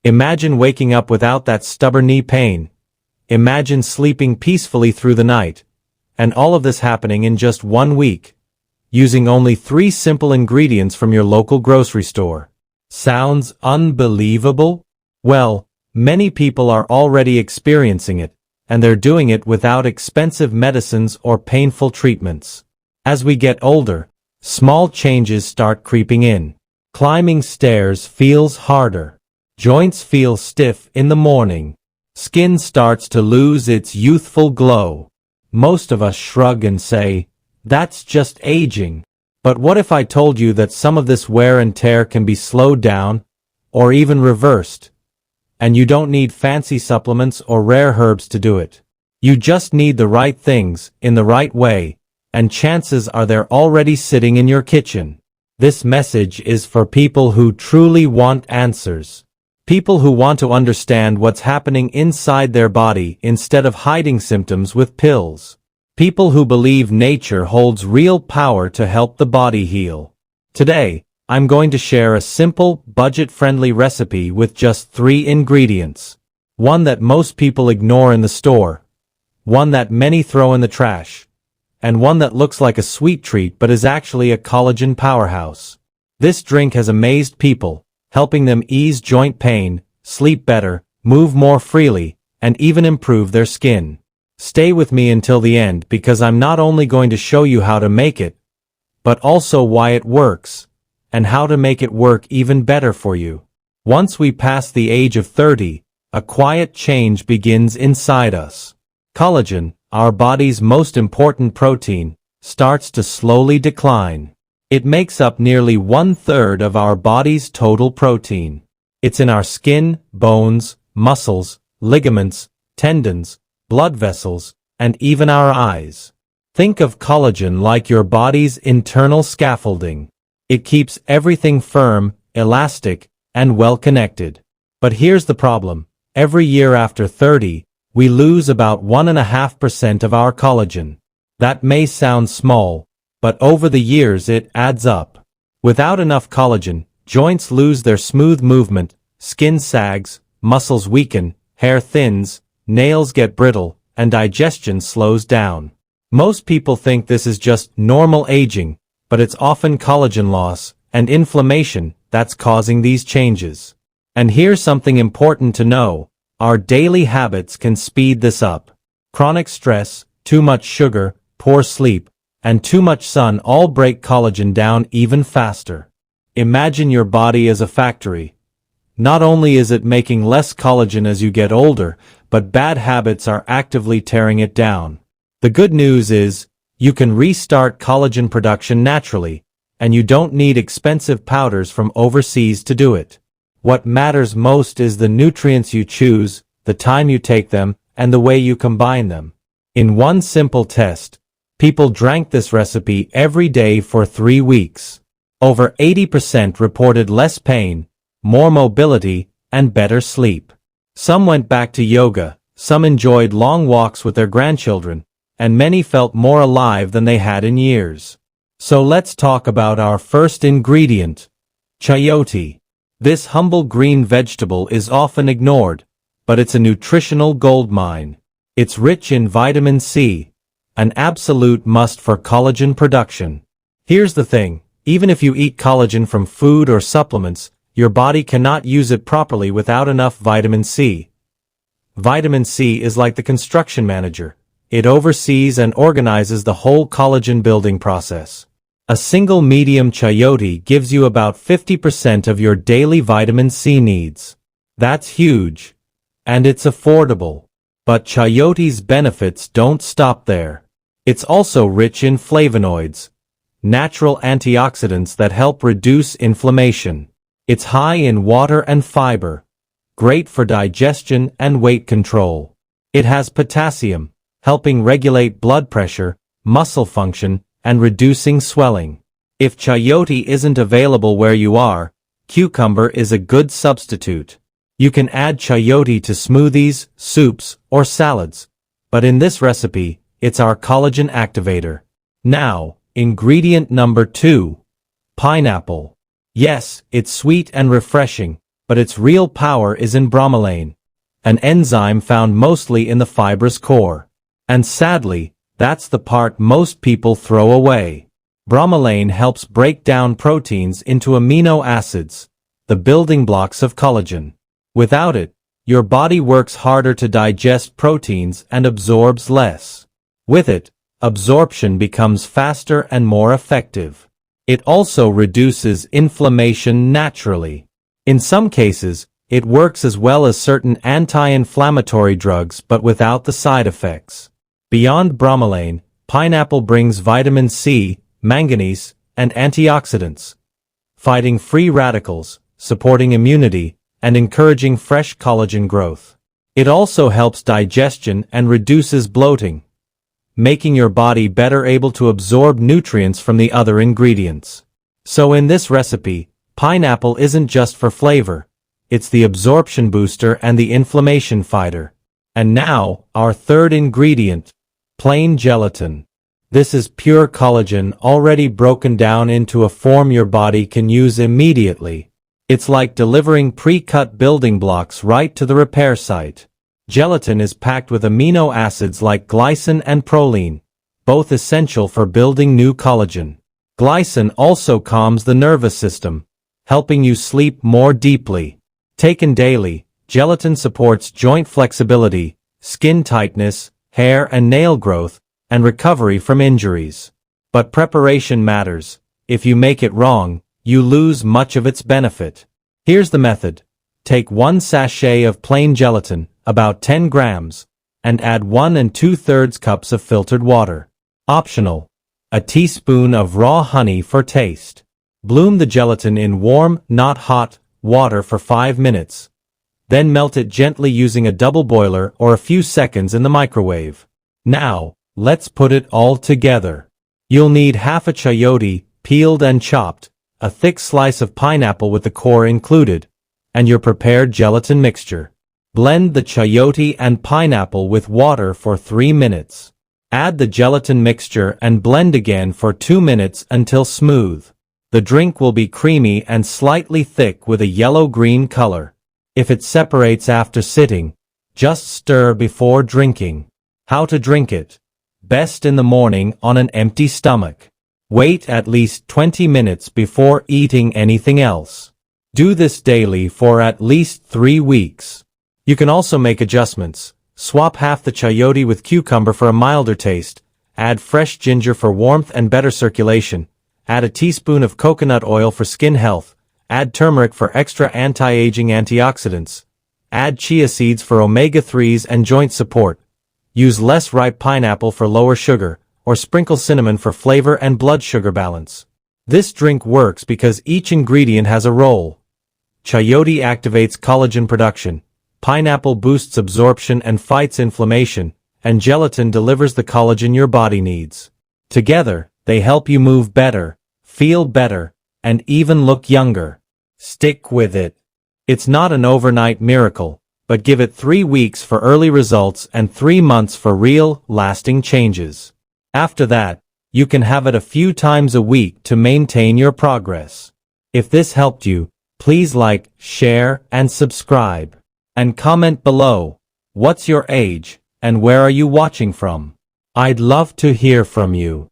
Imagine waking up without that stubborn knee pain. Imagine sleeping peacefully through the night. And all of this happening in just 1 week, using only 3 simple ingredients from your local grocery store. Sounds unbelievable? Well, many people are already experiencing it, and they're doing it without expensive medicines or painful treatments. As we get older, small changes start creeping in. Climbing stairs feels harder. Joints feel stiff in the morning. Skin starts to lose its youthful glow. Most of us shrug and say, "That's just aging." But what if I told you that some of this wear and tear can be slowed down, or even reversed? And you don't need fancy supplements or rare herbs to do it. You just need the right things, in the right way, and chances are they're already sitting in your kitchen. This message is for people who truly want answers. People who want to understand what's happening inside their body instead of hiding symptoms with pills. People who believe nature holds real power to help the body heal. Today, I'm going to share a simple, budget-friendly recipe with just 3 ingredients. One that most people ignore in the store, one that many throw in the trash, and one that looks like a sweet treat but is actually a collagen powerhouse. This drink has amazed people, helping them ease joint pain, sleep better, move more freely, and even improve their skin. Stay with me until the end because I'm not only going to show you how to make it, but also why it works, and how to make it work even better for you. Once we pass the age of 30, a quiet change begins inside us. Collagen, our body's most important protein, starts to slowly decline. It makes up nearly 1/3 of our body's total protein. It's in our skin, bones, muscles, ligaments, tendons, blood vessels, and even our eyes. Think of collagen like your body's internal scaffolding. It keeps everything firm, elastic, and well-connected. But here's the problem. Every year after 30, we lose about 1.5% of our collagen. That may sound small, but over the years it adds up. Without enough collagen, joints lose their smooth movement, skin sags, muscles weaken, hair thins, nails get brittle, and digestion slows down. Most people think this is just normal aging, but it's often collagen loss and inflammation that's causing these changes. And here's something important to know. Our daily habits can speed this up. Chronic stress, too much sugar, poor sleep, and too much sun all break collagen down even faster. Imagine your body as a factory. Not only is it making less collagen as you get older, but bad habits are actively tearing it down. The good news is, you can restart collagen production naturally, and you don't need expensive powders from overseas to do it. What matters most is the nutrients you choose, the time you take them, and the way you combine them. In one simple test, people drank this recipe every day for 3 weeks. Over 80% reported less pain, more mobility, and better sleep. Some went back to yoga, some enjoyed long walks with their grandchildren, and many felt more alive than they had in years. So let's talk about our first ingredient, chayote. This humble green vegetable is often ignored, but it's a nutritional goldmine. It's rich in vitamin C, an absolute must for collagen production. Here's the thing, even if you eat collagen from food or supplements, your body cannot use it properly without enough vitamin C. Vitamin C is like the construction manager. It oversees and organizes the whole collagen building process. A single medium chayote gives you about 50% of your daily vitamin C needs. That's huge. And it's affordable. But chayote's benefits don't stop there. It's also rich in flavonoids, natural antioxidants that help reduce inflammation. It's high in water and fiber, great for digestion and weight control. It has potassium, helping regulate blood pressure, muscle function, and reducing swelling. If chayote isn't available where you are, cucumber is a good substitute. You can add chayote to smoothies, soups, or salads. But in this recipe, it's our collagen activator. Now, ingredient number 2. Pineapple. Yes, it's sweet and refreshing, but its real power is in bromelain, an enzyme found mostly in the fibrous core. And sadly, that's the part most people throw away. Bromelain helps break down proteins into amino acids, the building blocks of collagen. Without it, your body works harder to digest proteins and absorbs less. With it, absorption becomes faster and more effective. It also reduces inflammation naturally. In some cases, it works as well as certain anti-inflammatory drugs but without the side effects. Beyond bromelain, pineapple brings vitamin C, manganese, and antioxidants, fighting free radicals, supporting immunity, and encouraging fresh collagen growth. It also helps digestion and reduces bloating, making your body better able to absorb nutrients from the other ingredients. So in this recipe, pineapple isn't just for flavor, it's the absorption booster and the inflammation fighter. And now, our third ingredient, plain gelatin. This is pure collagen already broken down into a form your body can use immediately. It's like delivering pre-cut building blocks right to the repair site. Gelatin is packed with amino acids like glycine and proline, both essential for building new collagen. Glycine also calms the nervous system, helping you sleep more deeply. Taken daily, gelatin supports joint flexibility, skin tightness, hair and nail growth, and recovery from injuries. But preparation matters. If you make it wrong, you lose much of its benefit. Here's the method. Take 1 sachet of plain gelatin, about 10 grams, and add 1 2/3 cups of filtered water. Optional. A teaspoon of raw honey for taste. Bloom the gelatin in warm, not hot, water for 5 minutes. Then melt it gently using a double boiler or a few seconds in the microwave. Now, let's put it all together. You'll need half a chayote, peeled and chopped, a thick slice of pineapple with the core included, and your prepared gelatin mixture. Blend the chayote and pineapple with water for 3 minutes. Add the gelatin mixture and blend again for 2 minutes until smooth. The drink will be creamy and slightly thick with a yellow-green color. If it separates after sitting, just stir before drinking. How to drink it? Best in the morning on an empty stomach. Wait at least 20 minutes before eating anything else. Do this daily for at least 3 weeks. You can also make adjustments. Swap half the chayote with cucumber for a milder taste. Add fresh ginger for warmth and better circulation. Add a teaspoon of coconut oil for skin health. Add turmeric for extra anti-aging antioxidants. Add chia seeds for omega-3s and joint support. Use less ripe pineapple for lower sugar, or sprinkle cinnamon for flavor and blood sugar balance. This drink works because each ingredient has a role. Chayote activates collagen production, pineapple boosts absorption and fights inflammation, and gelatin delivers the collagen your body needs. Together, they help you move better, feel better, and even look younger. Stick with it. It's not an overnight miracle, but give it 3 weeks for early results and 3 months for real, lasting changes. After that, you can have it a few times a week to maintain your progress. If this helped you, please like, share, and subscribe. And comment below, what's your age, and where are you watching from? I'd love to hear from you.